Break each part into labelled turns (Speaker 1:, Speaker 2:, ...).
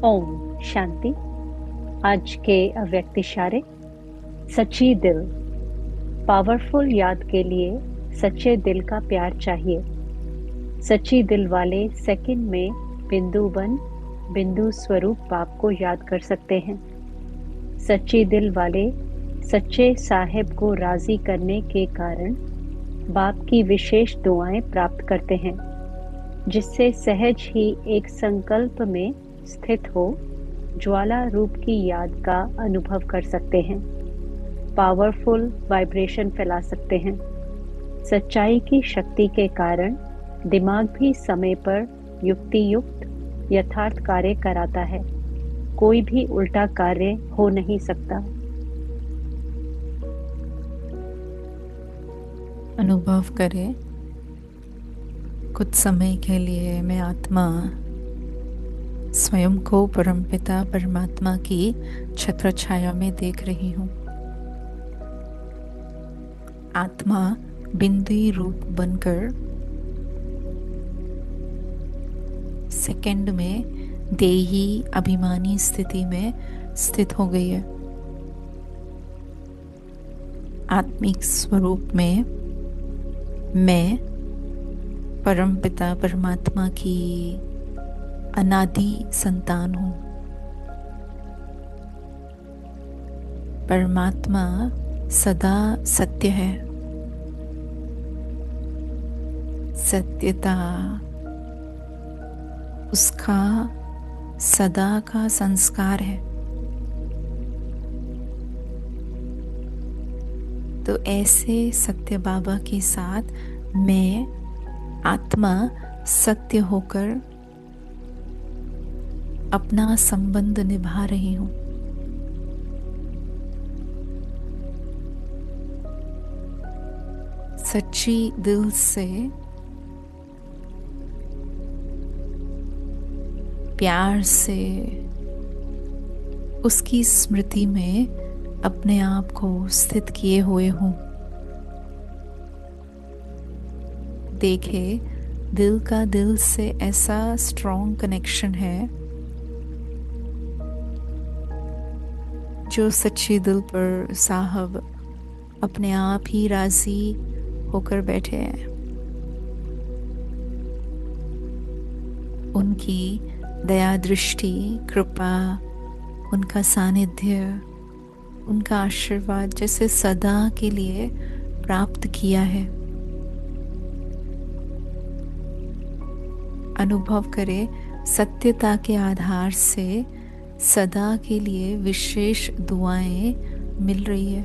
Speaker 1: ओम शांति। आज के अव्यक्त इशारे। सच्ची दिल। पावरफुल याद के लिए सच्चे दिल का प्यार चाहिए। सच्ची दिल वाले सेकंड में बिंदु बन बिंदु स्वरूप बाप को याद कर सकते हैं। सच्ची दिल वाले सच्चे साहिब को राजी करने के कारण बाप की विशेष दुआएं प्राप्त करते हैं, जिससे सहज ही एक संकल्प में स्थित हो ज्वाला रूप की याद का अनुभव कर सकते हैं। पावरफुल वाइब्रेशन फैला सकते हैं। सच्चाई की शक्ति के कारण दिमाग भी समय पर युक्ति युक्त यथार्थ कार्य कराता है। कोई भी उल्टा कार्य हो नहीं सकता।
Speaker 2: अनुभव करें, कुछ समय के लिए मैं आत्मा स्वयं को परमपिता परमात्मा की छत्र छाया में देख रही हूँ। आत्मा बिंदु रूप बनकर सेकंड में देही अभिमानी स्थिति में स्थित हो गई है। आत्मिक स्वरूप में मैं परमपिता परमात्मा की अनादि संतान हूँ। परमात्मा सदा सत्य है। सत्यता उसका सदा का संस्कार है। तो ऐसे सत्य बाबा के साथ मैं आत्मा सत्य होकर अपना संबंध निभा रही हूँ। सच्ची दिल से प्यार से उसकी स्मृति में अपने आप को स्थित किए हुए हूँ। देखे, दिल का दिल से ऐसा स्ट्रॉन्ग कनेक्शन है जो सच्ची दिल पर साहब अपने आप ही राजी होकर बैठे हैं। उनकी दया दृष्टि, कृपा, उनका सानिध्य, उनका आशीर्वाद जैसे सदा के लिए प्राप्त किया है। अनुभव करें, सत्यता के आधार से सदा के लिए विशेष दुआएं मिल रही है।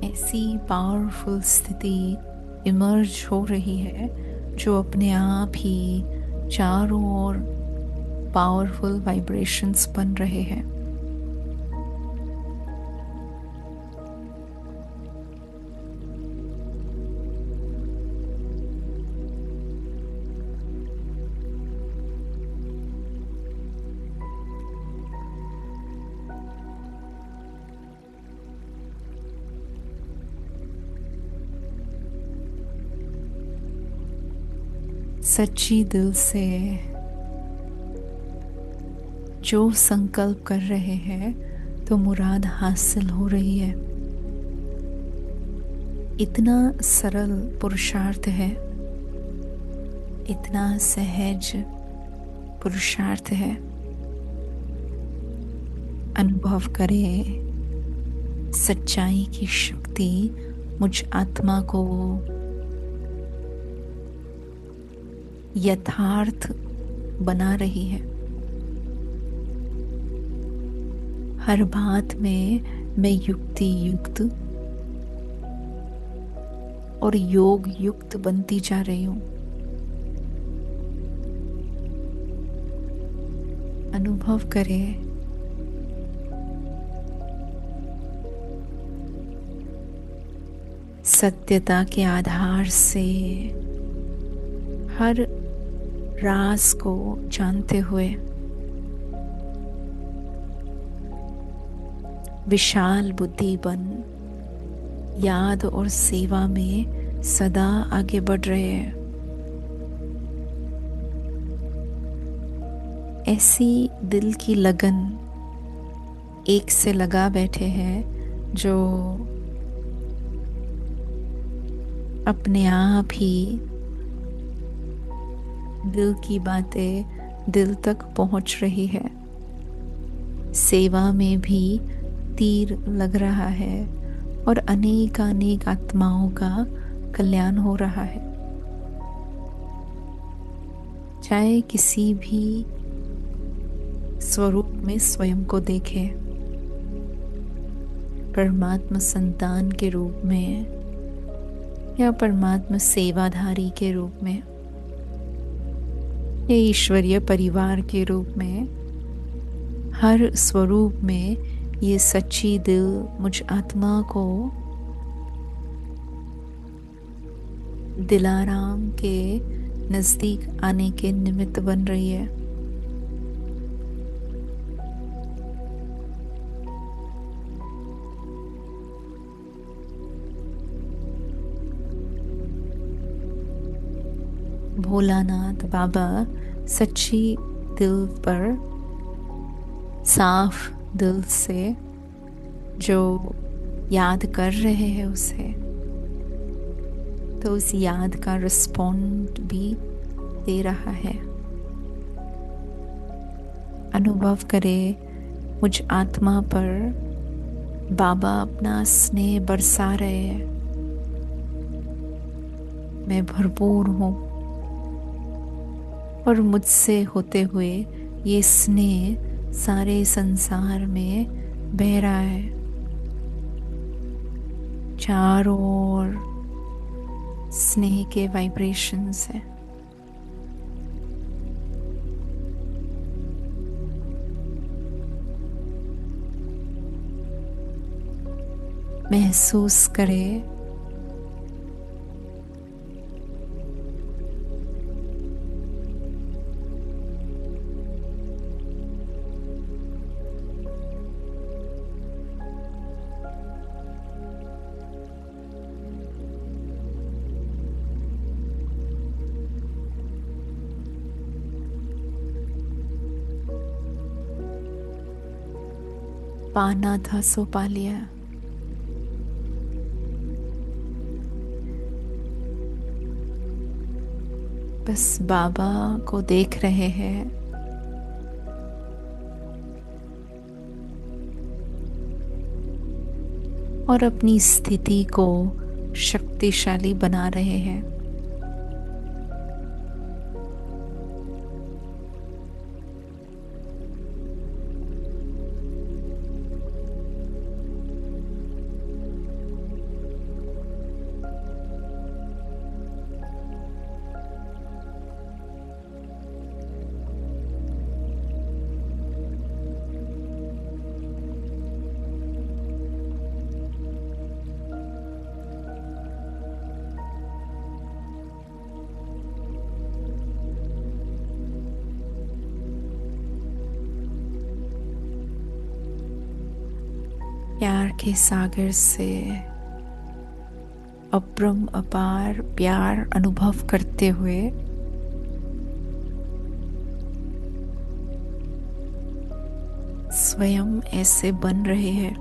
Speaker 2: ऐसी पावरफुल स्थिति इमर्ज हो रही है जो अपने आप ही चारों ओर पावरफुल वाइब्रेशंस बन रहे हैं। सच्ची दिल से जो संकल्प कर रहे हैं तो मुराद हासिल हो रही है। इतना सरल पुरुषार्थ है, इतना सहज पुरुषार्थ है। अनुभव करें, सच्चाई की शक्ति मुझ आत्मा को यथार्थ बना रही है। हर बात में मैं युक्ति युक्त और योग युक्त बनती जा रही हूँ। अनुभव करें, सत्यता के आधार से हर राज को जानते हुए विशाल बुद्धि बन याद और सेवा में सदा आगे बढ़ रहे हैं। ऐसी दिल की लगन एक से लगा बैठे हैं जो अपने आप ही दिल की बातें दिल तक पहुंच रही है। सेवा में भी तीर लग रहा है और अनेक आत्माओं का कल्याण हो रहा है। चाहे किसी भी स्वरूप में स्वयं को देखें, परमात्मा संतान के रूप में या परमात्मा सेवाधारी के रूप में या ईश्वरीय परिवार के रूप में, हर स्वरूप में ये सच्ची दिल मुझ आत्मा को दिलाराम के नजदीक आने के निमित्त बन रही है। भोलानाथ बाबा सच्ची दिल पर साफ दिल से जो याद कर रहे हैं उसे, तो उस याद का रिस्पॉन्ड भी दे रहा है। अनुभव करे मुझ आत्मा पर बाबा अपना स्नेह बरसा रहे हैं। मैं भरपूर हूँ और मुझसे होते हुए ये स्नेह सारे संसार में बह रहा है। चारों ओर स्नेह के वाइब्रेशंस हैं। महसूस करें पाना था सो पा लिया। बस बाबा को देख रहे हैं। और अपनी स्थिति को शक्तिशाली बना रहे हैं। प्यार के सागर से अप्रम अपार प्यार अनुभव करते हुए स्वयं ऐसे बन रहे हैं।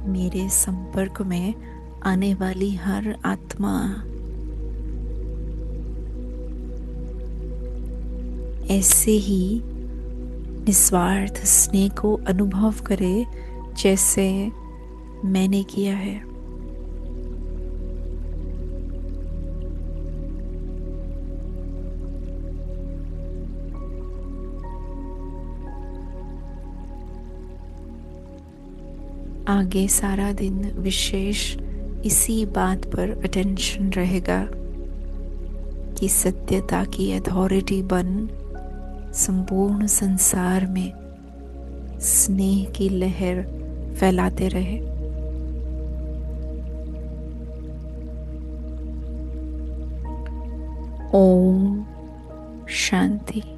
Speaker 2: मेरे संपर्क में आने वाली हर आत्मा ऐसे ही निस्वार्थ स्नेह को अनुभव करे जैसे मैंने किया है। आगे सारा दिन विशेष इसी बात पर अटेंशन रहेगा कि सत्यता की अथॉरिटी बन संपूर्ण संसार में स्नेह की लहर फैलाते रहे। ओम शांति।